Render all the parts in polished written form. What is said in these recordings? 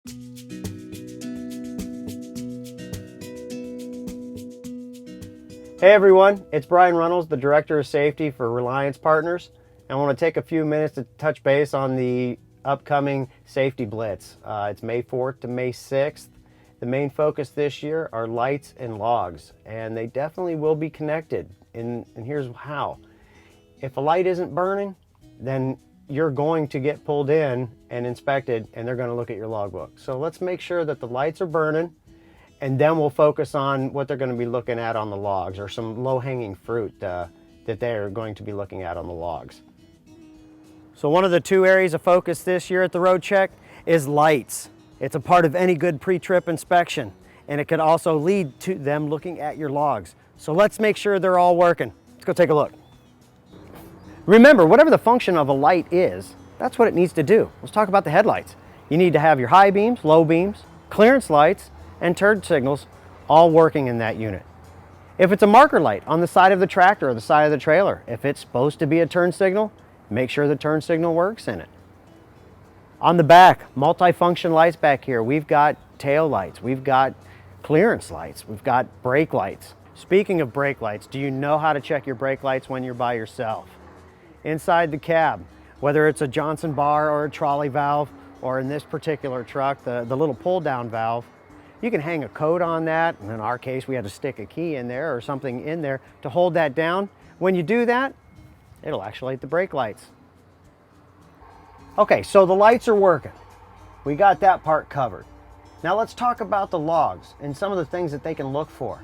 Hey everyone, it's Brian Reynolds, the Director of Safety for Reliance Partners. And I want to take a few minutes to touch base on the upcoming Safety Blitz. It's May 4th to May 6th. The main focus this year are lights and logs, and they definitely will be connected. And here's how. If a light isn't burning, then you're going to get pulled in and inspected, and they're going to look at your logbook. So let's make sure that the lights are burning, and then we'll focus on what they're going to be looking at on the logs, or some low-hanging fruit that they're going to be looking at on the logs. So one of the two areas of focus this year at the road check is lights. It's a part of any good pre-trip inspection, and it could also lead to them looking at your logs. So let's make sure they're all working. Let's go take a look. Remember, whatever the function of a light is, that's what it needs to do. Let's talk about the headlights. You need to have your high beams, low beams, clearance lights, and turn signals all working in that unit. If it's a marker light on the side of the tractor or the side of the trailer, if it's supposed to be a turn signal, make sure the turn signal works in it. On the back, multi-function lights back here. We've got tail lights, we've got clearance lights, we've got brake lights. Speaking of brake lights, do you know how to check your brake lights when you're by yourself? Inside the cab, whether it's a Johnson bar or a trolley valve, or in this particular truck, the little pull-down valve, you can hang a code on that. In our case, we had to stick a key in there or something in there to hold that down. When you do that, it'll actuate the brake lights. Okay, so the lights are working. We got that part covered. Now let's talk about the logs and some of the things that they can look for.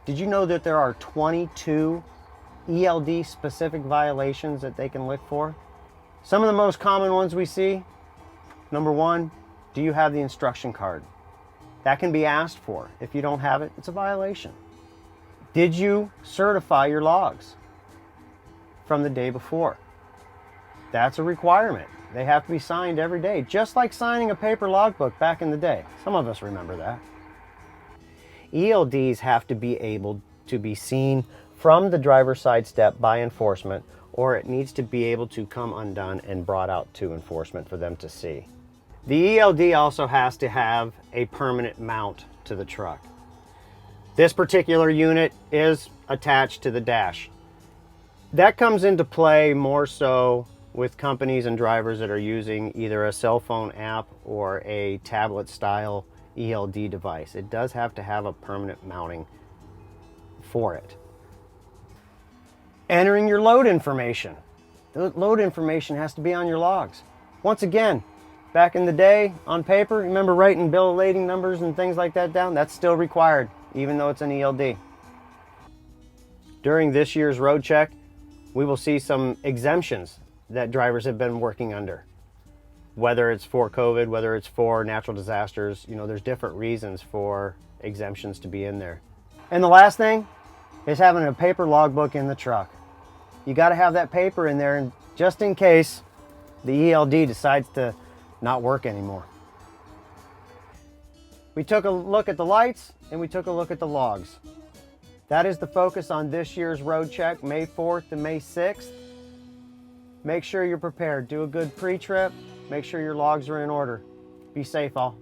Did you know that there are 22 ELD specific violations that they can look for? Some of the most common ones we see, number one, do you have the instruction card? That can be asked for. If you don't have it, it's a violation. Did you certify your logs from the day before? That's a requirement. They have to be signed every day, just like signing a paper logbook back in the day. Some of us remember that. ELDs have to be able to be seen from the driver's side step by enforcement, or it needs to be able to come undone and brought out to enforcement for them to see. The ELD also has to have a permanent mount to the truck. This particular unit is attached to the dash. That comes into play more so with companies and drivers that are using either a cell phone app or a tablet style ELD device. It does have to have a permanent mounting for it. Entering your load information. The load information has to be on your logs. Once again, back in the day, on paper, remember writing bill of lading numbers and things like that down? That's still required, even though it's an ELD. During this year's road check, we will see some exemptions that drivers have been working under. Whether it's for COVID, whether it's for natural disasters, there's different reasons for exemptions to be in there. And the last thing is having a paper logbook in the truck. You got to have that paper in there, and just in case the ELD decides to not work anymore. We took a look at the lights and we took a look at the logs. That is the focus on this year's road check, May 4th to May 6th. Make sure you're prepared. Do a good pre-trip. Make sure your logs are in order. Be safe all.